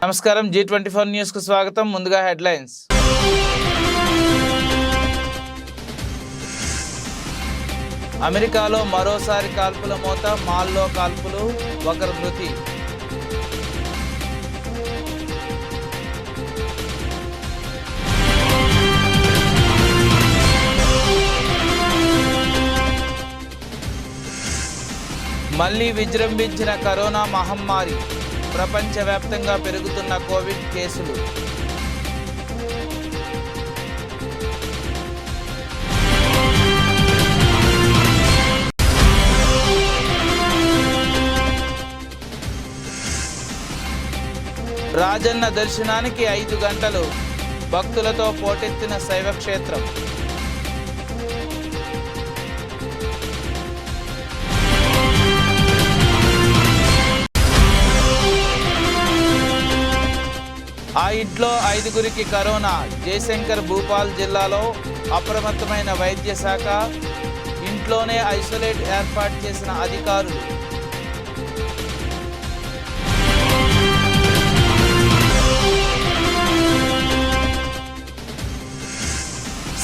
నమస్కారం G24 news కు స్వాగతం. ముందుగా హెడ్లైన్స్. అమెరికాలో మరోసారి కాల్పుల మోత, మాల్లో కాల్పులు, ఒకరు మృతి. మళ్లీ విజృంభించిన కరోనా మహమ్మారి, ప్రపంచవ్యాప్తంగా పెరుగుతున్న కోవిడ్ కేసులు. రాజన్న దర్శనానికి 5 గంటలు, భక్తులతో పోటెత్తిన శైవక్షేత్రం. ఆ ఇంట్లో 5గురికి కరోనా. జయశంకర్ భూపాల్ జిల్లాలో అప్రమత్తమైన వైద్య శాఖ, ఇంట్లోనే ఐసోలేట్ ఏర్పాటు చేసిన అధికారులు.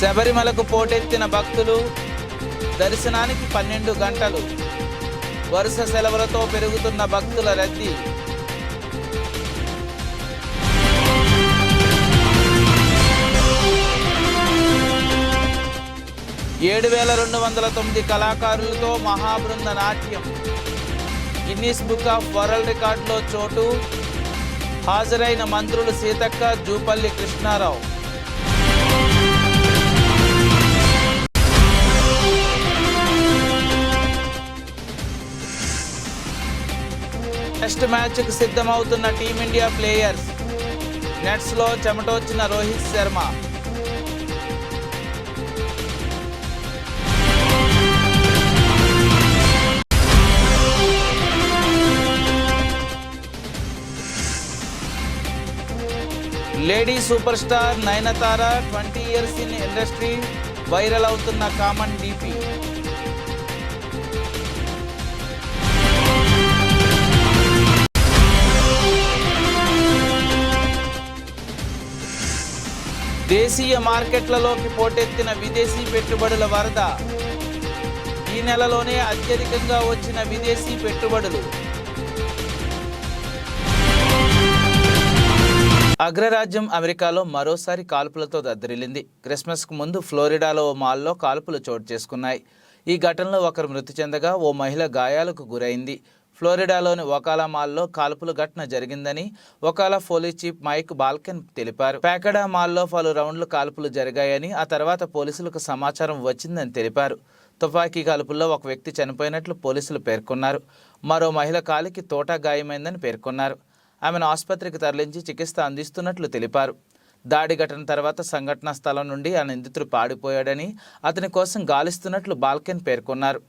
శబరిమలకు పోటెత్తిన భక్తులు, దర్శనానికి 12 గంటలు, వరుస సెలవులతో పెరుగుతున్న భక్తుల రద్దీ. ఏడు 7,209 కళాకారులతో మహాబృంద నాట్యం. గిన్నీస్ బుక్ ఆఫ్ వరల్డ్ రికార్డులో చోటు. హాజరైన మంత్రులు సీతక్క, జూపల్లి కృష్ణారావు. టెస్ట్ మ్యాచ్కు సిద్ధమవుతున్న టీమిండియా ప్లేయర్స్. నెట్స్లో చెమటొచ్చిన Rohit Sharma. Lady super star Nayanthara 20 years in industry, viral అవుతున్న కామన్ డీపీ. దేశీయ మార్కెట్లలోకి పోటెత్తిన విదేశీ పెట్టుబడుల వరద. ఈ నెలలోనే అత్యధికంగా వచ్చిన విదేశీ పెట్టుబడులు. అగ్రరాజ్యం అమెరికాలో మరోసారి కాల్పులతో దద్దరిల్లింది. క్రిస్మస్కు ముందు ఫ్లోరిడాలో ఓ మాల్లో కాల్పులు చోటు చేసుకున్నాయి. ఈ ఘటనలో ఒకరు మృతి చెందగా ఓ మహిళ గాయాలకు గురైంది. ఫ్లోరిడాలోని ఒకాలా మాల్లో కాల్పుల ఘటన జరిగిందని ఒకాలా పోలీస్ చీఫ్ మైక్ బాల్కెన్ తెలిపారు. ప్యాకడా మాల్లో పలు రౌండ్లు కాల్పులు జరిగాయని, ఆ తర్వాత పోలీసులకు సమాచారం వచ్చిందని తెలిపారు. తుపాకీ కాల్పుల్లో ఒక వ్యక్తి చనిపోయినట్లు పోలీసులు పేర్కొన్నారు. మరో మహిళ కాలికి తోటా గాయమైందని పేర్కొన్నారు. ఆమెను ఆసుపత్రికి తరలించి చికిత్స అందిస్తున్నట్లు తెలిపారు. దాడి ఘటన తర్వాత సంఘటనా స్థలం నుండి ఆ నిందితుడు పారిపోయాడని, అతని కోసం గాలిస్తున్నట్లు బాల్కెన్ పేర్కొన్నారు.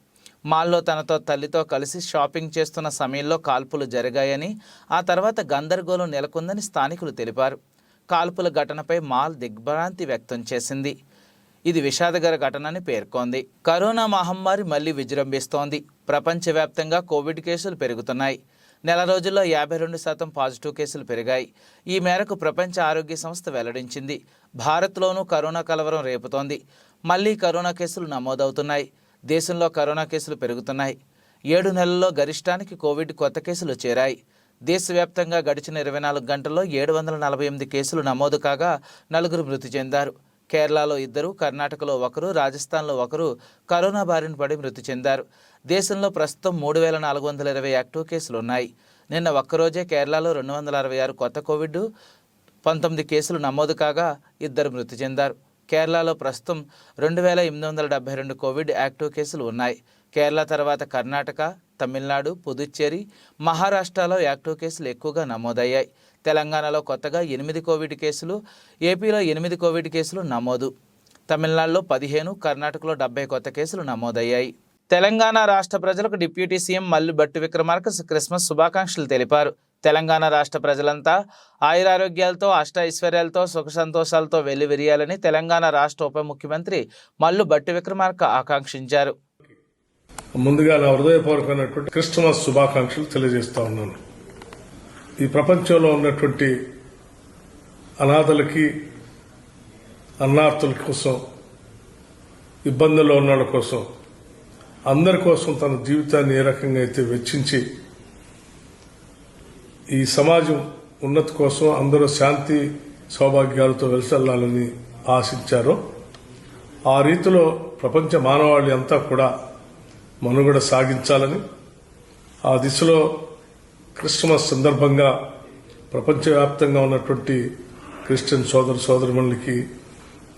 మాల్లో తనతో తల్లితో కలిసి షాపింగ్ చేస్తున్న సమయంలో కాల్పులు జరిగాయని, ఆ తర్వాత గందరగోళం నెలకొందని స్థానికులు తెలిపారు. కాల్పుల ఘటనపై మాల్ దిగ్భ్రాంతి వ్యక్తం చేసింది. ఇది విషాదకర ఘటనని పేర్కొంది. కరోనా మహమ్మారి మళ్లీ విజృంభిస్తోంది. ప్రపంచవ్యాప్తంగా కోవిడ్ కేసులు పెరుగుతున్నాయి. నెల రోజుల్లో 52% పాజిటివ్ కేసులు పెరిగాయి. ఈ మేరకు ప్రపంచ ఆరోగ్య సంస్థ వెల్లడించింది. భారత్లోనూ కరోనా కలవరం రేపుతోంది. మళ్లీ కరోనా కేసులు నమోదవుతున్నాయి. దేశంలో కరోనా కేసులు పెరుగుతున్నాయి. 7 నెలల్లో గరిష్టానికి కోవిడ్ కొత్త కేసులు చేరాయి. దేశవ్యాప్తంగా గడిచిన 24 గంటల్లో 748 కేసులు నమోదు కాగా 4 మృతి చెందారు. కేరళలో 2, కర్ణాటకలో 1, రాజస్థాన్లో 1 కరోనా బారిన పడి మృతి చెందారు. దేశంలో ప్రస్తుతం 3,420 యాక్టివ్ కేసులు ఉన్నాయి. నిన్న ఒక్కరోజే కేరళలో 266 కొత్త కోవిడ్-19 కేసులు నమోదు కాగా 2 మృతి చెందారు. కేరళలో ప్రస్తుతం 2,872 కోవిడ్ యాక్టివ్ కేసులు ఉన్నాయి. కేరళ తర్వాత కర్ణాటక, తమిళనాడు, పుదుచ్చేరి, మహారాష్ట్రలో యాక్టివ్ కేసులు ఎక్కువగా నమోదయ్యాయి. తెలంగాణలో కొత్తగా 8 కోవిడ్ కేసులు, ఏపీలో 8 కోవిడ్ కేసులు నమోదు. తమిళనాడులో 15, కర్ణాటకలో 70 కొత్త కేసులు నమోదయ్యాయి. తెలంగాణ రాష్ట్ర ప్రజలకు deputy CM Mallu Bhatti Vikramarka Christmas శుభాకాంక్షలు తెలిపారు. తెలంగాణ రాష్ట్ర ప్రజలంతా ఆయురారోగ్యాలతో, అష్టైశ్వర్యాలతో, సుఖ సంతోషాలతో వెల్లివిరియాలని తెలంగాణ రాష్ట్ర ఉప ముఖ్యమంత్రి మల్లు భట్టి విక్రమార్క ఆకాంక్షించారు. ముందుగా నా హృదయపూర్వకమైనటువంటి క్రిస్మస్ శుభాకాంక్షలు తెలియజేస్తా ఉన్నాను. ఈ ప్రపంచంలో ఉన్నటువంటి అనాథలకి, అన్నార్థుల కోసం, ఇబ్బందుల్లో ఉన్న వాళ్ళ కోసం, అందరి కోసం తన జీవితాన్ని ఏ రకంగా అయితే వెచ్చించి ఈ సమాజం ఉన్నతి కోసం అందరూ శాంతి సౌభాగ్యాలతో వెలిసెల్లాలని ఆశించారో ఆ రీతిలో ప్రపంచ మానవాళి అంతా కూడా మనుగడ సాగించాలని, ఆ దిశలో క్రిస్మస్ సందర్భంగా ప్రపంచవ్యాప్తంగా ఉన్నటువంటి క్రిస్టియన్ సోదరుమణులకి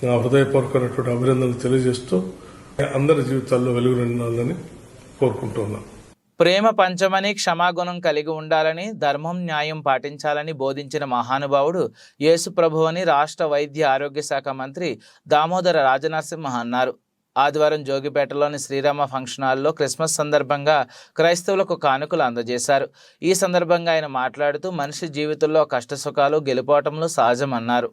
నా హృదయపూర్వకమైనటువంటి అభినందనలు తెలియజేస్తూ అందరి జీవితాల్లో వెలుగు నిండాలని కోరుకుంటున్నాను. ప్రేమ పంచమని, క్షమాగుణం కలిగి ఉండాలని, ధర్మం న్యాయం పాటించాలని బోధించిన మహానుభావుడు యేసు ప్రభువని రాష్ట్ర వైద్య ఆరోగ్య శాఖ మంత్రి దామోదర రాజనరసింహ అన్నారు. ఆదివారం జోగిపేటలోని శ్రీరామ ఫంక్షన్ హాల్లో క్రిస్మస్ సందర్భంగా క్రైస్తవులకు కానుకలు అందజేశారు. ఈ సందర్భంగా ఆయన మాట్లాడుతూ మనిషి జీవితంలో కష్టసుఖాలు, గెలుపోవటంలో సహజమన్నారు.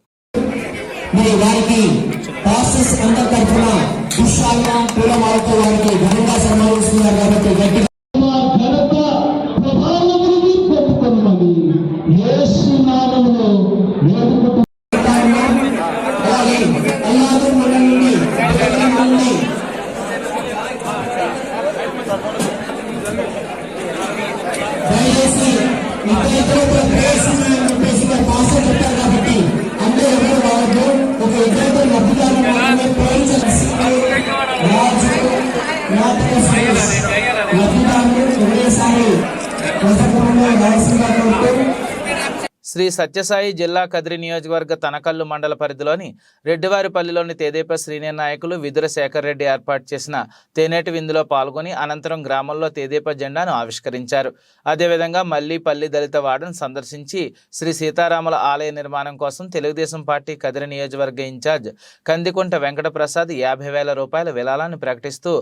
శ్రీ సత్యసాయి జిల్లా కదిరి నియోజకవర్గ తనకల్లు మండల పరిధిలోని రెడ్డివారిపల్లిలోని తెదేపా సీనియర్ నాయకులు విదుర శేఖర్ రెడ్డి ఏర్పాటు చేసిన తేనేటి విందులో పాల్గొని అనంతరం గ్రామంలో తెదేపా జెండాను ఆవిష్కరించారు. అదేవిధంగా మల్లీపల్లి దళిత వార్డును సందర్శించి శ్రీ సీతారాముల ఆలయ నిర్మాణం కోసం తెలుగుదేశం పార్టీ కదిరి నియోజకవర్గ ఇన్ఛార్జ్ కందికుంట వెంకటప్రసాద్ 50,000 రూపాయల విరాళాన్ని ప్రకటిస్తూ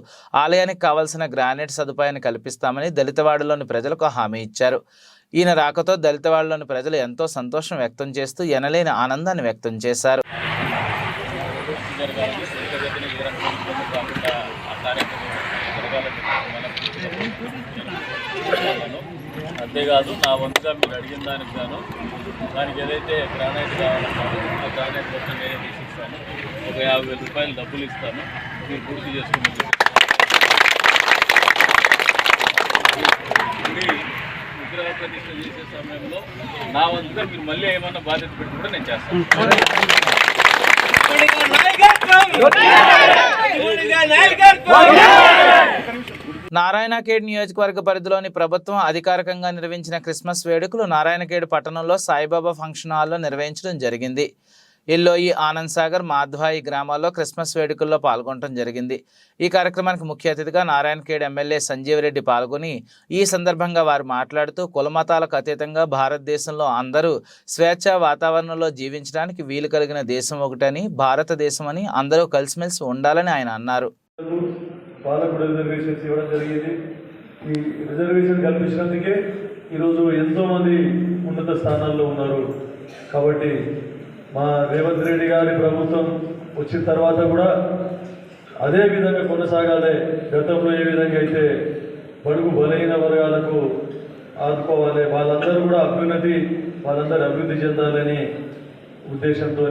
ఆలయానికి కావాల్సిన గ్రానైట్ సదుపాయాన్ని కల్పిస్తామని దళితవాడలోని ప్రజలకు హామీ ఇచ్చారు. ఈయన రాకతో దళితవాడలోని ప్రజలు ఎంతో సంతోషం వ్యక్తం చేస్తూ ఎనలేని ఆనందాన్ని వ్యక్తం చేశారు. అంతేకాదు నా వంతుగా మీరు అడిగిన దానికి గాను దానికి ఏదైతే గ్రానైట్ కావాలన్నారో ఆ గ్రానైట్ మొత్తం నేనే తీసిస్తాను. ఒక 50,000 రూపాయలు డబ్బులు ఇస్తాను, మీరు పూర్తి చేసుకుని విగ్రహ ప్రతిష్ఠ చేసే సమయంలో నా వంతుగా మీరు మళ్ళీ ఏమన్నా బాధ్యత పెట్టి కూడా నేను చేస్తాను. నారాయణఖేడ్ నియోజకవర్గ పరిధిలోని ప్రభుత్వం అధికారికంగా నిర్వహించిన క్రిస్మస్ వేడుకలు నారాయణఖేడ్ పట్టణంలో సాయిబాబా ఫంక్షన్ హాల్లో నిర్వహించడం జరిగింది. ఇల్లోయి, ఆనంద్ సాగర్, మాధ్వాయి గ్రామాల్లో క్రిస్మస్ వేడుకల్లో పాల్గొనడం జరిగింది. ఈ కార్యక్రమానికి ముఖ్య అతిథిగా నారాయణఖేడ్ ఎమ్మెల్యే సంజీవ్ రెడ్డి పాల్గొని ఈ సందర్భంగా వారు మాట్లాడుతూ కులమతాలకు అతీతంగా భారతదేశంలో అందరూ స్వేచ్ఛా వాతావరణంలో జీవించడానికి వీలు కలిగిన దేశం ఒకటని, భారతదేశం అని, అందరూ కలిసిమెలిసి ఉండాలని ఆయన అన్నారు. ఈ రిజర్వేషన్ కల్పించినందుకే ఈరోజు ఎంతోమంది ఉన్నత స్థానాల్లో ఉన్నారు. కాబట్టి మా రేవంత్ రెడ్డి గారి ప్రభుత్వం వచ్చిన తర్వాత కూడా అదే విధంగా కొనసాగాలి. గతంలో ఏ విధంగా అయితే బడుగు బలహీన వర్గాలకు ఆదుకోవాలి, వాళ్ళందరూ కూడా వాళ్ళందరూ అభివృద్ధి చెందాలని ఉద్దేశంతో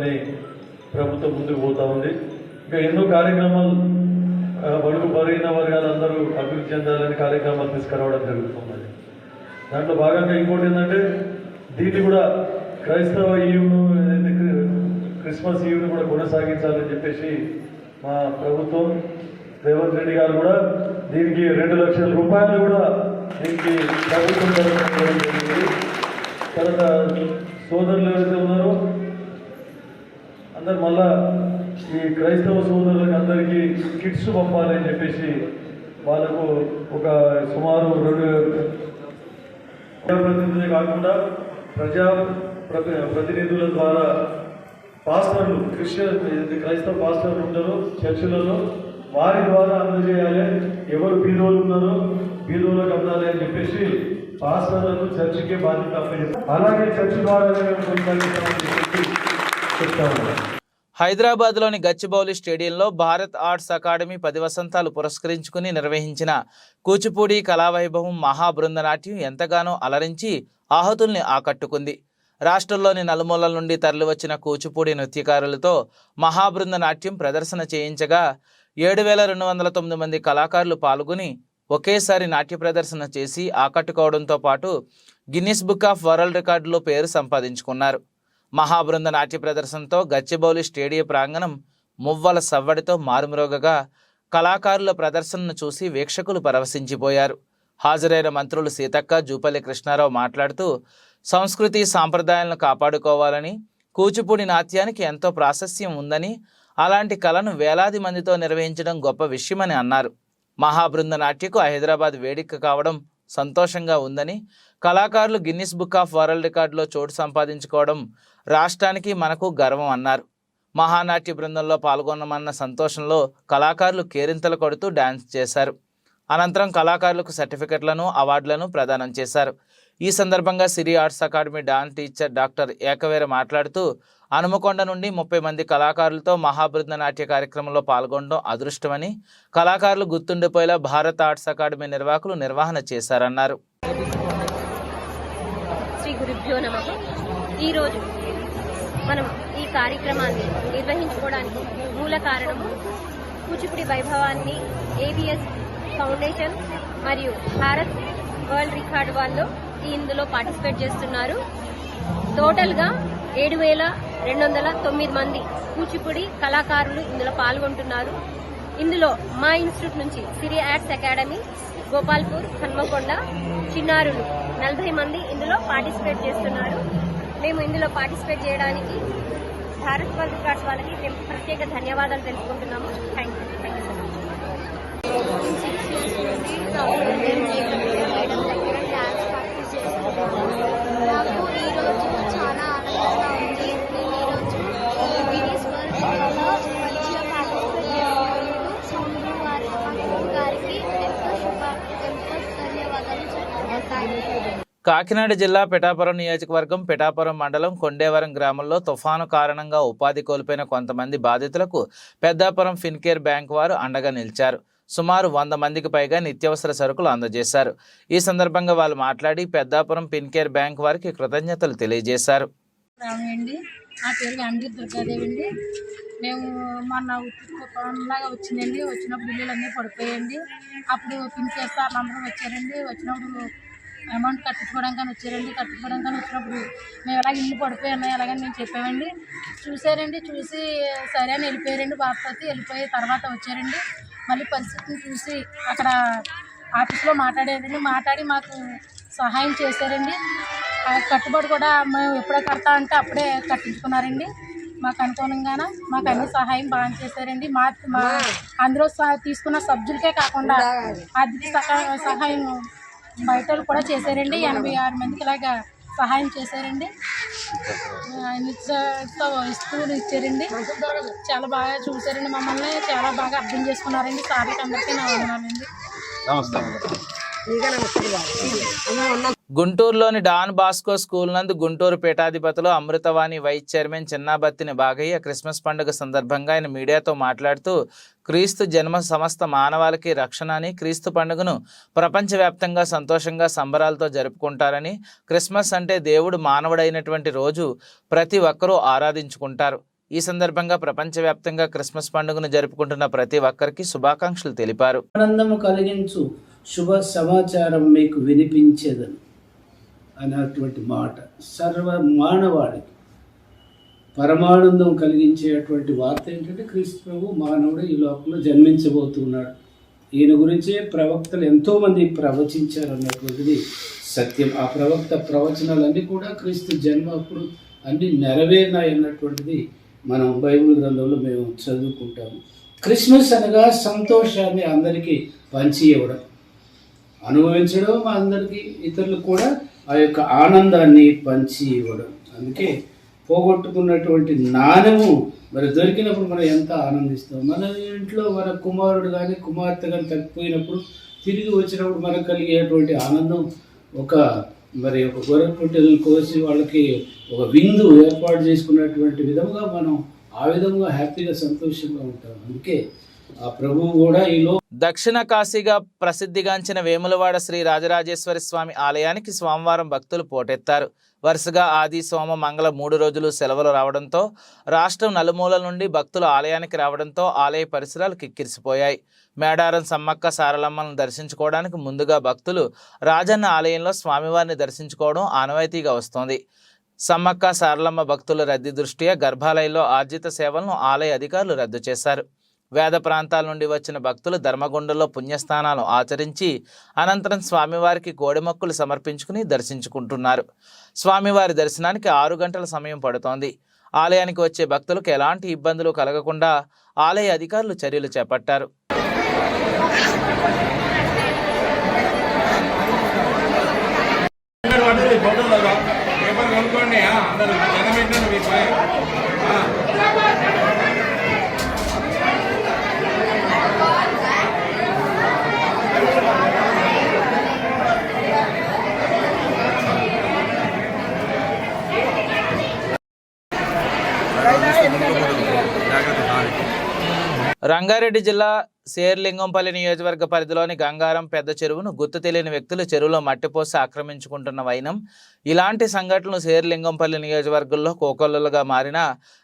ప్రభుత్వం ముందుకు పోతా ఉంది. ఇంకా ఎన్నో కార్యక్రమాలు బడుగు బలహీన వర్గాలందరూ అభివృద్ధి చెందాలని కార్యక్రమాలు తీసుకురావడం జరుగుతున్నది. దాంట్లో భాగంగా ఇంకోటి ఏంటంటే దీన్ని కూడా క్రైస్తవ ఈవ్ను క్రిస్మస్ ఈవ్ను కూడా కొనసాగించాలని చెప్పేసి మా ప్రభుత్వం రేవంత్ రెడ్డి గారు కూడా దీనికి 2 లక్షల రూపాయలు కూడా దీనికి ప్రభుత్వం జరిగింది. తర్వాత సోదరులు ఎవరైతే ఉన్నారో అందరు మళ్ళా ఈ క్రైస్తవ సోదరులకు అందరికీ కిట్స్ పంపాలని చెప్పేసి వాళ్ళకు ఒక సుమారు 2 ప్రతినిధులే కాకుండా ప్రతినిధుల ద్వారా పాస్టర్లు, క్రైస్తవ పాస్టర్లు ఉంటారో చర్చిలలో వారి ద్వారా అందజేయాలి. ఎవరు బీదోళ్ళు ఉన్నారో బీదోళ్ళకి అందాలి అని చెప్పేసి పాస్టర్లను చర్చికే బాధ్యత అప్పచెప్పారు. అలాగే చర్చి ద్వారా కొనసాగిస్తామని చెప్పి చెప్తాము. హైదరాబాద్లోని గచ్చిబౌలి స్టేడియంలో భారత్ ఆర్ట్స్ అకాడమీ 10 వసంతాలు పురస్కరించుకుని నిర్వహించిన కూచిపూడి కళావైభవం మహాబృందనాట్యం ఎంతగానో అలరించి ఆహుతుల్ని ఆకట్టుకుంది. రాష్ట్రంలోని నలుమూలల నుండి తరలివచ్చిన కూచిపూడి నృత్యకారులతో మహాబృందనాట్యం ప్రదర్శన చేయించగా 7,209 మంది కళాకారులు పాల్గొని ఒకేసారి నాట్య ప్రదర్శన చేసి ఆకట్టుకోవడంతో పాటు గిన్నిస్ బుక్ ఆఫ్ వరల్డ్ రికార్డులో పేరు సంపాదించుకున్నారు. మహాబృంద నాట్య ప్రదర్శనతో గచ్చిబౌలి స్టేడియం ప్రాంగణం మువ్వల సవ్వడితో మారుమ్రోగగా కళాకారుల ప్రదర్శనను చూసి వీక్షకులు పరవశించిపోయారు. హాజరైన మంత్రులు సీతక్క, జూపల్లి కృష్ణారావు మాట్లాడుతూ సంస్కృతి సాంప్రదాయాలను కాపాడుకోవాలని, కూచిపూడి నాట్యానికి ఎంతో ప్రాశస్త్యం ఉందని, అలాంటి కళను వేలాది మందితో నిర్వహించడం గొప్ప విషయమని అన్నారు. మహాబృంద నాట్యకు హైదరాబాద్ వేదిక కావడం సంతోషంగా ఉందని, కళాకారులు గిన్నిస్ బుక్ ఆఫ్ వరల్డ్ రికార్డులో చోటు సంపాదించుకోవడం రాష్ట్రానికి మనకు గర్వం అన్నారు. మహానాట్య బృందంలో పాల్గొన్నామన్న సంతోషంలో కళాకారులు కేరింతలు కొడుతూ డ్యాన్స్ చేశారు. అనంతరం కళాకారులకు సర్టిఫికెట్లను, అవార్డులను ప్రదానం చేశారు. ఈ సందర్భంగా Siri arts academy dance teacher doctor Ekaveera మాట్లాడుతూ హనుమకొండ నుండి 30 మంది కళాకారులతో మహాబృంద నాట్య కార్యక్రమంలో పాల్గొనడం అదృష్టమని, కళాకారులు గుర్తుండిపోయేలా భారత్ ఆర్ట్స్ అకాడమీ నిర్వాహకులు నిర్వహణ చేశారన్నారు. శ్రీ గురుభ్యో నమః. ఈరోజు మనం ఈ కార్యక్రమాన్ని నిర్వహించుకోవడానికి మూల కారణము కూచిపూడి వైభవాన్ని ఏబిఎస్ ఫౌండేషన్ మరియు భారత్ వరల్డ్ రికార్డ్ వాళ్ళు ఇందులో పార్టిసిపేట్ చేస్తున్నారు. టోటల్గా 7,209 మంది కూచిపూడి కళాకారులు ఇందులో పాల్గొంటున్నారు. ఇందులో మా ఇన్స్టిట్యూట్ నుంచి సిరి ఆర్ట్స్ అకాడమీ, గోపాల్పూర్, హన్మకొండ చిన్నారులు 40 మంది ఇందులో పార్టిసిపేట్ చేస్తున్నారు. మేము ఇందులో పార్టిసిపేట్ చేయడానికి భారత్ వరల్డ్ రికార్డ్స్ వాళ్ళకి మేము ప్రత్యేక ధన్యవాదాలు తెలుపుకుంటున్నాము. Thank you so much. నాకు ఈరోజు చాలా ఆనందంగా ఉంది. నేను ఈరోజు గిన్నిస్ వరల్డ్ రికార్డ్లో మంచిగా పార్టిసిపేట్ చేస్తున్నాను. సౌందర్య గారికి ఎంతో ధన్యవాదాలు చెప్తున్నాను. కాకినాడ జిల్లా పిఠాపురం నియోజకవర్గం పిఠాపురం మండలం కొండేవరం గ్రామంలో తుఫాను కారణంగా ఉపాధి కోల్పోయిన కొంతమంది బాధితులకు పెద్దాపురం ఫిన్కేర్ బ్యాంక్ వారు అండగా నిలిచారు. సుమారు 100 మందికి పైగా నిత్యావసర సరుకులు అందజేశారు. ఈ సందర్భంగా వాళ్ళు మాట్లాడి పెద్దాపురం ఫిన్కేర్ బ్యాంక్ వారికి కృతజ్ఞతలు తెలియజేశారు. అండి, నా పేరు గాంధీ దుర్గాదేవి అండి. మేము మొన్న తుఫాన్లాగా వచ్చిందండి. వచ్చినప్పుడు ఇల్లు అన్నీ పడిపోయండి. అప్పుడు ఫిన్కేర్ సార్లు అందరూ వచ్చారండి. వచ్చినప్పుడు అమౌంట్ కట్టించుకోవడానికి వచ్చినప్పుడు మేము ఎలాగ ఇల్లు పడిపోయి ఉన్నాయి ఎలాగని మేము చెప్పామండి. చూసారండి, చూసి సరే అని వెళ్ళిపోయారండి. బాధపడి వెళ్ళిపోయి తర్వాత వచ్చారండి. మళ్ళీ పరిస్థితిని చూసి అక్కడ ఆఫీస్లో మాట్లాడి మాకు సహాయం చేశారండి. ఆ కట్టుబడి కూడా మేము ఎప్పుడో కడతా అంటే అప్పుడే కట్టించుకున్నారండి. మాకు అనుకూలంగానే మాకు అన్ని సహాయం బాగా చేశారండి. మా అందులో తీసుకున్న సబ్జెక్టులకే కాకుండా ఆర్థిక సహాయం బయట కూడా చేశారండి. 86 మందికి ఇలాగా సహాయం చేశారండి. వస్తువులు ఇచ్చారండి. చాలా బాగా చూశారండి. మమ్మల్ని చాలా బాగా అర్థం చేసుకున్నారండి. సార్లకి అందరికీ నా వందనాలండి. గుంటూరులోని డాన్ బాస్కో స్కూల్ నందు గుంటూరు పీఠాధిపతులు Amruthavani vice chairman Chinnabattini Bagayya Christmas పండుగ సందర్భంగా ఆయన మీడియాతో మాట్లాడుతూ క్రీస్తు జన్మ సమస్త మానవాళికి రక్షణ అని, క్రీస్తు పండుగను ప్రపంచవ్యాప్తంగా సంతోషంగా సంబరాలతో జరుపుకుంటారని, క్రిస్మస్ అంటే దేవుడు మానవుడైనటువంటి రోజు ప్రతి ఒక్కరూ ఆరాధించుకుంటారు. ఈ సందర్భంగా ప్రపంచవ్యాప్తంగా క్రిస్మస్ పండుగను జరుపుకుంటున్న ప్రతి ఒక్కరికి శుభాకాంక్షలు తెలిపారు. ఆనందము కలిగించు శుభ సమాచారం మీకు వినిపించేదను అన్నటువంటి మాట సర్వ మానవాళికి పరమానందం కలిగించేటువంటి వార్త ఏంటంటే క్రీస్తు ప్రభు మానవుడు ఈ లోకంలో జన్మించబోతున్నాడు. ఈయన గురించే ప్రవక్తలు ఎంతోమంది ప్రవచించారు అన్నటువంటిది సత్యం. ఆ ప్రవక్త ప్రవచనాలన్నీ కూడా క్రీస్తు జన్మ అప్పుడు అన్నీ నెరవేరినాయి అన్నటువంటిది మనం బైబిల్ గ్రంథంలో మేము చదువుకుంటాము. క్రిస్మస్ అనగా సంతోషాన్ని అందరికీ పంచి ఇవ్వడం, అనుభవించడం, అందరికీ ఇతరులకు కూడా ఆ యొక్క ఆనందాన్ని పంచి ఇవ్వడం. అందుకే పోగొట్టుకున్నటువంటి నాణ్యము మరి దొరికినప్పుడు మనం ఎంత ఆనందిస్తాం. మన ఇంట్లో మన కుమారుడు కానీ కుమార్తె కానీ తప్పిపోయినప్పుడు తిరిగి వచ్చినప్పుడు మనకు కలిగేటువంటి ఆనందం ఒక గొర్రె పొట్టెలను కోసి వాళ్ళకి ఒక విందు ఏర్పాటు చేసుకున్నటువంటి విధంగా మనం ఆ విధంగా హ్యాపీగా సంతోషంగా ఉంటాం. అందుకే ఆ ప్రభువు కూడా ఈలో దక్షిణ కాశీగా ప్రసిద్ధిగాంచిన వేములవాడ శ్రీ రాజరాజేశ్వరి స్వామి ఆలయానికి సోమవారం భక్తులు పోటెత్తారు. వరుసగా ఆది సోమ మంగళ 3 రోజులు సెలవులు రావడంతో రాష్ట్రం నలుమూలల నుండి భక్తులు ఆలయానికి రావడంతో ఆలయ పరిసరాలు కిక్కిరిసిపోయాయి. మేడారం సమ్మక్క సారలమ్మలను దర్శించుకోవడానికి ముందుగా భక్తులు రాజన్న ఆలయంలో స్వామివారిని దర్శించుకోవడం ఆనవాయితీగా వస్తోంది. సమ్మక్క సారలమ్మ భక్తుల రద్దీ దృష్ట్యా గర్భాలయంలో ఆర్జిత సేవలను ఆలయ అధికారులు రద్దు చేశారు. వేద ప్రాంతాల నుండి వచ్చిన భక్తులు ధర్మగుండంలో పుణ్యస్నానాలు ఆచరించి అనంతరం స్వామివారికి కోడెమొక్కులు సమర్పించుకుని దర్శించుకుంటున్నారు. స్వామివారి దర్శనానికి 6 గంటల సమయం పడుతోంది. ఆలయానికి వచ్చే భక్తులకు ఎలాంటి ఇబ్బందులు కలగకుండా ఆలయ అధికారులు చర్యలు చేపట్టారు. రంగారెడ్డి జిల్లా శేర్లింగంపల్లి నియోజకవర్గ పరిధిలోని గంగారం పెద్ద చెరువును గుర్తు తెలియని వ్యక్తులు చెరువులో మట్టిపోసి ఆక్రమించుకుంటున్న వైనం. ఇలాంటి సంఘటనలు శేర్లింగంపల్లి నియోజకవర్గంలో కోకొల్లలుగా మారిన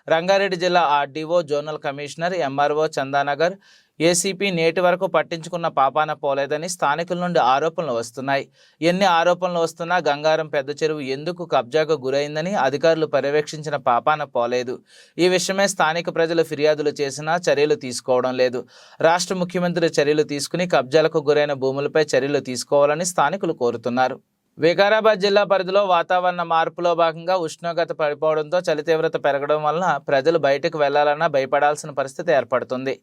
రంగారెడ్డి జిల్లా RDO, zonal commissioner, MRO, Chandanagar ACP నేటి వరకు పట్టించుకున్న పాపాన పోలేదని స్థానికుల నుండి ఆరోపణలు వస్తున్నాయి. ఎన్ని ఆరోపణలు వస్తున్నా గంగారం పెద్ద చెరువు ఎందుకు కబ్జాకు గురైందని అధికారులు పర్యవేక్షించిన పాపాన పోలేదు. ఈ విషయమే స్థానిక ప్రజలు ఫిర్యాదులు చేసినా చర్యలు తీసుకోవడం లేదు. రాష్ట్ర ముఖ్యమంత్రి చర్యలు తీసుకుని కబ్జాలకు గురైన భూములపై చర్యలు తీసుకోవాలని స్థానికులు కోరుతున్నారు. వికారాబాద్ జిల్లా పరిధిలో వాతావరణ మార్పులో భాగంగా ఉష్ణోగ్రత పడిపోవడంతో చలి తీవ్రత పెరగడం వలన ప్రజలు బయటకు వెళ్లాలన్నా భయపడాల్సిన పరిస్థితి ఏర్పడుతుంది.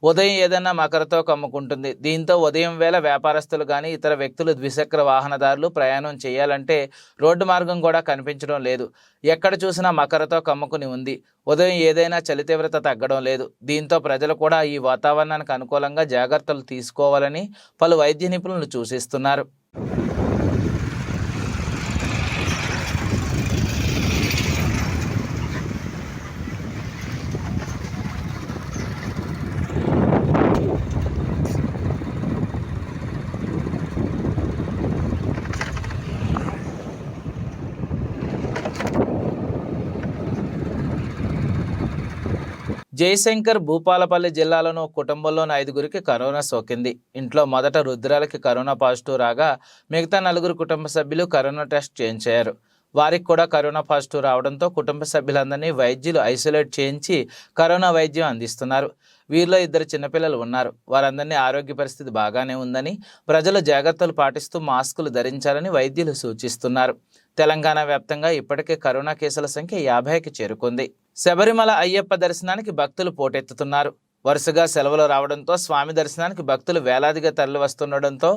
ఉదయం ఏదైనా మకరతో కమ్ముకుంటుంది. దీంతో ఉదయం వేళ వ్యాపారస్తులు కానీ ఇతర వ్యక్తులు ద్విచక్ర వాహనదారులు ప్రయాణం చేయాలంటే రోడ్డు మార్గం కూడా కనిపించడం లేదు. ఎక్కడ చూసినా మకరతో కమ్ముకుని ఉంది. ఉదయం ఏదైనా చలి తీవ్రత తగ్గడం లేదు. దీంతో ప్రజలు కూడా ఈ వాతావరణానికి అనుకూలంగా జాగ్రత్తలు తీసుకోవాలని పలు వైద్య నిపుణులు సూచిస్తున్నారు. జయశంకర్ భూపాలపల్లి జిల్లాలోని కుటుంబంలోని 5గురికి కరోనా సోకింది. ఇంట్లో మొదట రుద్రాలకి కరోనా పాజిటివ్ రాగా మిగతా 4 కుటుంబ సభ్యులు కరోనా టెస్ట్ చేయించారు. వారికి కూడా కరోనా పాజిటివ్ రావడంతో కుటుంబ సభ్యులందరినీ వైద్యులు ఐసోలేట్ చేయించి కరోనా వైద్యం అందిస్తున్నారు. వీరిలో 2 చిన్నపిల్లలు ఉన్నారు. వారందరినీ ఆరోగ్య పరిస్థితి బాగానే ఉందని, ప్రజలు జాగ్రత్తలు పాటిస్తూ మాస్కులు ధరించాలని వైద్యులు సూచిస్తున్నారు. తెలంగాణ వ్యాప్తంగా ఇప్పటికే కరోనా కేసుల సంఖ్య 50కి చేరుకుంది. శబరిమల అయ్యప్ప దర్శనానికి భక్తులు పోటెత్తుతున్నారు. వరుసగా సెలవులు రావడంతో స్వామి దర్శనానికి భక్తులు వేలాదిగా తరలి వస్తుండడంతో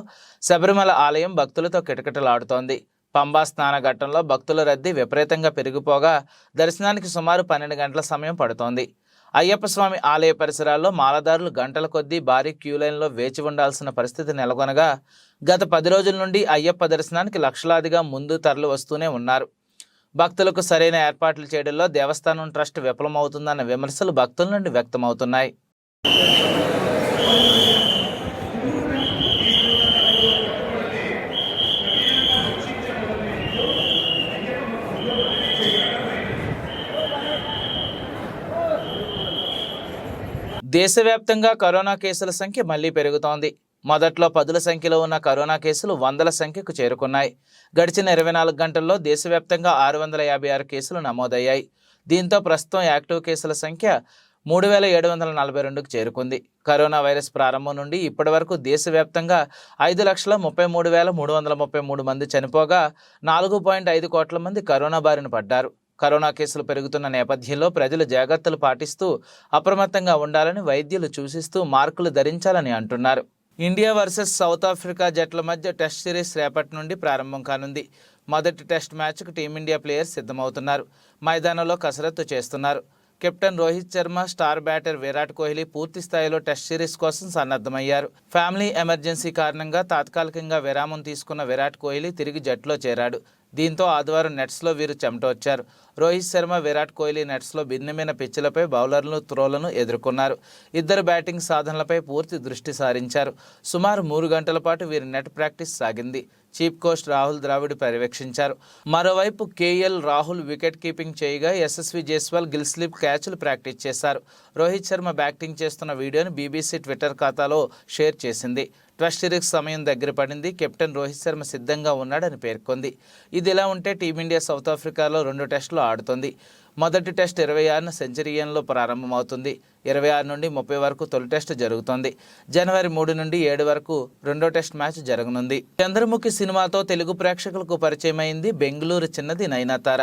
శబరిమల ఆలయం భక్తులతో కిటకిటలాడుతోంది. పంబా స్నాన ఘట్టంలో భక్తుల రద్దీ విపరీతంగా పెరిగిపోగా దర్శనానికి సుమారు 12 గంటల సమయం పడుతోంది. అయ్యప్ప స్వామి ఆలయ పరిసరాల్లో మాలదారులు గంటల కొద్దీ భారీ క్యూలైన్లో వేచి ఉండాల్సిన పరిస్థితి నెలకొనగా గత 10 రోజుల నుండి అయ్యప్ప దర్శనానికి లక్షలాదిగా ముందు తరలి వస్తూనే ఉన్నారు. భక్తులకు సరైన ఏర్పాట్లు చేయడంలో దేవస్థానం ట్రస్ట్ విఫలమవుతుందన్న విమర్శలు భక్తుల నుండి వ్యక్తమవుతున్నాయి. దేశవ్యాప్తంగా కరోనా కేసుల సంఖ్య మళ్లీ పెరుగుతోంది. మొదట్లో 10ల సంఖ్యలో ఉన్న కరోనా కేసులు 100ల సంఖ్యకు చేరుకున్నాయి. గడిచిన 24 గంటల్లో దేశవ్యాప్తంగా 656 కేసులు నమోదయ్యాయి. దీంతో ప్రస్తుతం యాక్టివ్ కేసుల సంఖ్య 3742కు చేరుకుంది. కరోనా వైరస్ ప్రారంభం నుండి ఇప్పటి వరకు దేశవ్యాప్తంగా 5,33,333 మంది చనిపోగా 4.5 కోట్ల మంది కరోనా బారిన పడ్డారు. కరోనా కేసులు పెరుగుతున్న నేపథ్యంలో ప్రజలు జాగ్రత్తలు పాటిస్తూ అప్రమత్తంగా ఉండాలని వైద్యులు సూచిస్తూ మార్కులు ధరించాలని అంటున్నారు. ఇండియా వర్సెస్ సౌత్ ఆఫ్రికా జట్ల మధ్య టెస్ట్ సిరీస్ రేపటి నుండి ప్రారంభం కానుంది. మొదటి టెస్ట్ మ్యాచ్కు టీమిండియా ప్లేయర్స్ సిద్ధమవుతున్నారు. మైదానంలో కసరత్తు చేస్తున్నారు. Captain Rohit Sharma, star batter Virat Kohli పూర్తి స్థాయిలో టెస్ట్ సిరీస్ కోసం సన్నద్ధమయ్యారు. ఫ్యామిలీ ఎమర్జెన్సీ కారణంగా తాత్కాలికంగా విరామం తీసుకున్న విరాట్ కోహ్లీ తిరిగి జట్టులో చేరాడు. దీంతో ఆదివారం నెట్స్లో వీరు చెమటొచ్చారు. రోహిత్ శర్మ, విరాట్ కోహ్లీ నెట్స్లో భిన్నమైన పిచ్చులపై బౌలర్లను, త్రోలను ఎదుర్కొన్నారు. ఇద్దరు బ్యాటింగ్ సాధనలపై పూర్తి దృష్టి సారించారు. సుమారు 3 గంటల పాటు వీరి నెట్ ప్రాక్టీస్ సాగింది. చీఫ్ కోచ్ రాహుల్ ద్రావిడ్ పర్యవేక్షించారు. మరోవైపు కేఎల్ రాహుల్ వికెట్ కీపింగ్ చేయగా యశస్వి జైస్వాల్ గిల్ స్లిప్ క్యాచ్లు ప్రాక్టీస్ చేశారు. రోహిత్ శర్మ బ్యాటింగ్ చేస్తున్న వీడియోను బీబీసీ ట్విట్టర్ ఖాతాలో షేర్ చేసింది. టెస్ట్ సిరీస్ సమయం దగ్గర పడింది. కెప్టెన్ రోహిత్ శర్మ సిద్ధంగా ఉన్నాడని పేర్కొంది. ఇదిలా ఉంటే టీమిండియా సౌత్ ఆఫ్రికాలో 2 టెస్టులు ఆడుతోంది. మొదటి టెస్ట్ 26న సెంచరియన్లో ప్రారంభమవుతుంది. 26 నుండి 30 వరకు తొలి టెస్ట్ జరుగుతోంది. జనవరి 3 నుండి 7 వరకు రెండో టెస్ట్ మ్యాచ్ జరగనుంది. చంద్రముఖి సినిమాతో తెలుగు ప్రేక్షకులకు పరిచయమైంది బెంగళూరు చిన్నది నయనతార.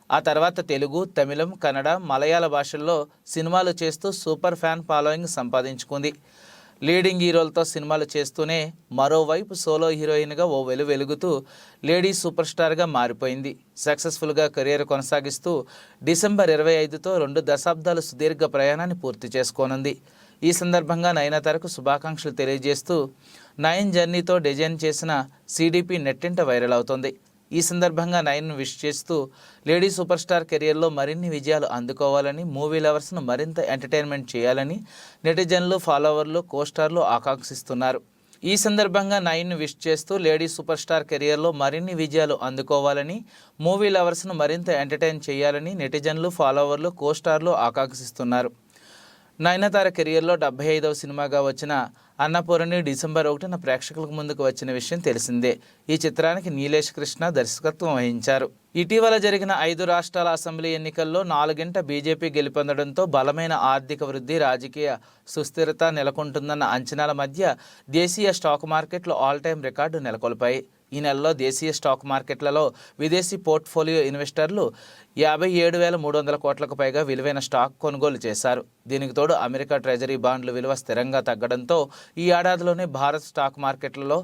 ఆ తర్వాత తెలుగు, తమిళం, కన్నడ, మలయాళ భాషల్లో సినిమాలు చేస్తూ సూపర్ ఫ్యాన్ ఫాలోయింగ్ సంపాదించుకుంది. లీడింగ్ హీరోలతో సినిమాలు చేస్తూనే మరోవైపు సోలో హీరోయిన్గా ఓ వెలుగుతూ లేడీ సూపర్ స్టార్గా మారిపోయింది. సక్సెస్ఫుల్గా కెరీర్ కొనసాగిస్తూ డిసెంబర్ 25తో 2 దశాబ్దాల సుదీర్ఘ ప్రయాణాన్ని పూర్తి చేసుకోనుంది. ఈ సందర్భంగా నయనతారకు శుభాకాంక్షలు తెలియజేస్తూ నయన్ జర్నీతో డిజైన్ చేసిన CDP నెట్టింట వైరల్ అవుతోంది. ఈ సందర్భంగా నయన్ను విష్ చేస్తూ లేడీ సూపర్ స్టార్ కెరియర్లో మరిన్ని విజయాలు అందుకోవాలని, మూవీ లవర్స్ను మరింత ఎంటర్టైన్మెంట్ చేయాలని నెటిజన్లు, ఫాలోవర్లు, కోస్టార్లు ఆకాంక్షిస్తున్నారు. ఈ సందర్భంగా నయన్ను విష్ చేస్తూ లేడీ సూపర్ స్టార్ కెరియర్లో మరిన్ని విజయాలు అందుకోవాలని, మూవీ లవర్స్ను మరింత ఎంటర్టైన్ చేయాలని నెటిజన్లు, ఫాలోవర్లు, కోస్టార్లు ఆకాంక్షిస్తున్నారు. నయనతార కెరియర్లో 75వ సినిమాగా వచ్చిన అన్నపూర్ణి డిసెంబర్ 1న ప్రేక్షకులకు ముందుకు వచ్చిన విషయం తెలిసిందే. ఈ చిత్రానికి నీలేష్ కృష్ణ దర్శకత్వం వహించారు. ఇటీవల జరిగిన 5 రాష్ట్రాల అసెంబ్లీ ఎన్నికల్లో 4గింట బీజేపీ గెలుపొందడంతో బలమైన ఆర్థిక వృద్ధి, రాజకీయ సుస్థిరత నెలకొంటుందన్న అంచనాల మధ్య దేశీయ స్టాక్ మార్కెట్లు ఆల్ టైమ్ రికార్డు నెలకొల్పాయి. ఈ నెలలో దేశీయ స్టాక్ మార్కెట్లలో విదేశీ పోర్ట్ఫోలియో ఇన్వెస్టర్లు 57,300 కోట్లకు పైగా విలువైన స్టాక్ కొనుగోలు చేశారు. దీనికి తోడు అమెరికా ట్రెజరీ బాండ్ల విలువ స్థిరంగా తగ్గడంతో ఈ ఏడాదిలోనే భారత్ స్టాక్ మార్కెట్లలో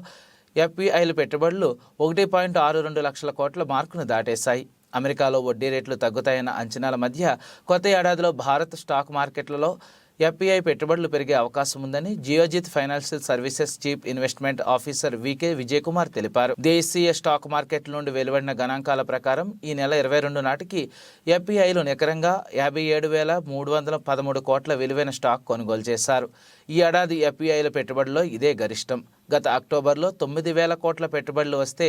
FPIల పెట్టుబడులు 1.62 లక్షల కోట్ల మార్కును దాటేశాయి. అమెరికాలో వడ్డీ రేట్లు తగ్గుతాయన్న అంచనాల మధ్య కొత్త ఏడాదిలో భారత్ స్టాక్ మార్కెట్లలో FPI పెట్టుబడులు పెరిగే అవకాశం ఉందని Geojit financial services chief investment officer VK Vijay Kumar తెలిపారు. దేశీయ స్టాక్ మార్కెట్ల నుండి వెలువడిన గణాంకాల ప్రకారం ఈ నెల 22 నాటికి FPIలు నికరంగా 57,313 కోట్ల విలువైన స్టాక్ కొనుగోలు చేశారు. ఈ ఏడాది FPIల పెట్టుబడిలో ఇదే గరిష్టం. గత అక్టోబర్లో 9,000 కోట్ల పెట్టుబడులు వస్తే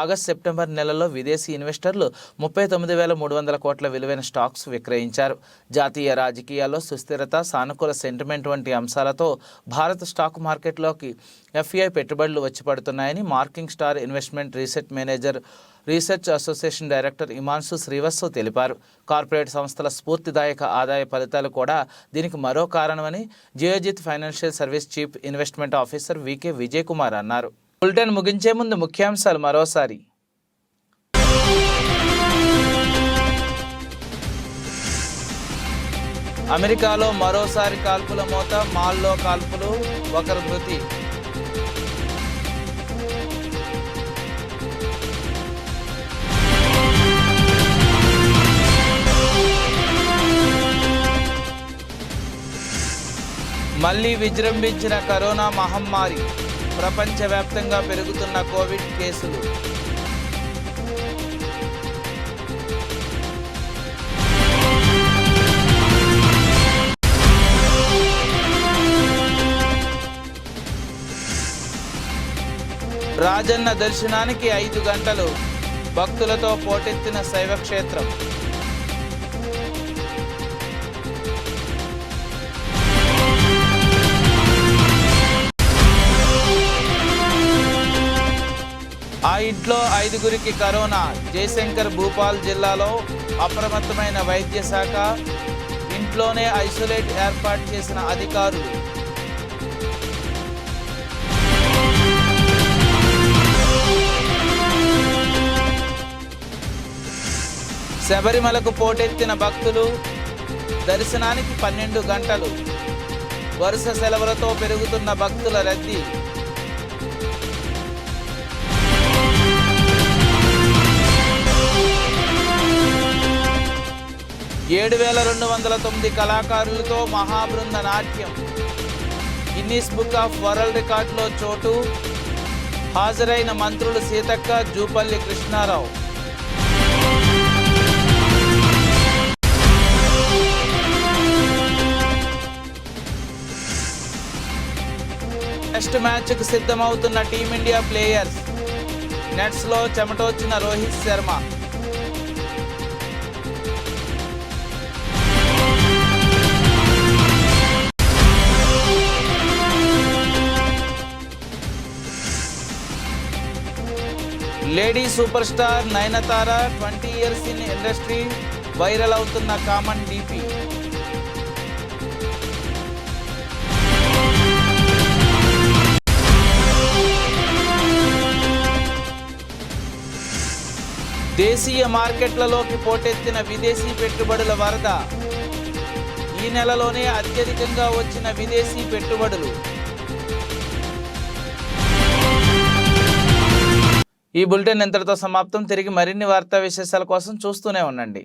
ఆగస్టు, సెప్టెంబర్ నెలలో విదేశీ ఇన్వెస్టర్లు 39,300 కోట్ల విలువైన స్టాక్స్ విక్రయించారు. జాతీయ రాజకీయాల్లో సుస్థిరత, సానుకూల సెంటిమెంట్ వంటి అంశాలతో భారత స్టాక్ మార్కెట్లోకి FPI పెట్టుబడులు వచ్చి పడుతున్నాయని Morningstar investment research association director Himanshu Srivastava తెలిపారు. కార్పొరేట్ సంస్థల స్ఫూర్తిదాయక ఆదాయ ఫలితాలు కూడా దీనికి మరో కారణమని Geojit financial service chief investment officer VK Vijay Kumar అన్నారు. బులెటిన్ ముగించే ముందు ముఖ్యాంశాలు మరోసారి. అమెరికాలో మరోసారి కాల్పుల మోత, మాల్లో కాల్పులు, ఒకరు మృతి. మళ్లీ విజృంభించిన కరోనా మహమ్మారి, ప్రపంచవ్యాప్తంగా పెరుగుతున్న కోవిడ్ కేసులు. రాజన్న దర్శనానికి 5 గంటలు, భక్తులతో పోటెత్తిన శైవక్షేత్రం. ఆ ఇంట్లో 5గురికి కరోనా. జయశంకర్ భూపాల్ జిల్లాలో అప్రమత్తమైన వైద్య శాఖ. ఇంట్లోనే ఐసోలేట్ ఏర్పాటు చేసిన అధికారులు. శబరిమలకు పోటెత్తిన భక్తులు, దర్శనానికి 12 గంటలు. వరుస సెలవులతో పెరుగుతున్న భక్తుల రద్దీ. ఏడు 7,209 కళాకారులతో మహాబృంద నాట్యం. గిన్నీస్ బుక్ ఆఫ్ వరల్డ్ రికార్డులో చోటు. హాజరైన మంత్రులు సీతక్క, జూపల్లి కృష్ణారావు. టెస్ట్ మ్యాచ్కు సిద్ధమవుతున్న టీమిండియా ప్లేయర్స్. నెట్స్లో చెమటొచ్చిన Rohit Sharma. Lady super star Nayanthara 20 years in industry viral అవుతున్న కామన్ డీపీ. దేశీయ మార్కెట్లలోకి పోటెత్తిన విదేశీ పెట్టుబడుల వరద. ఈ నెలలోనే అత్యధికంగా వచ్చిన విదేశీ పెట్టుబడులు. ఈ బులెటిన్ ఇంతటితో సమాప్తం. తిరిగి మరిన్ని వార్తా విశేషాల కోసం చూస్తూనే ఉండండి.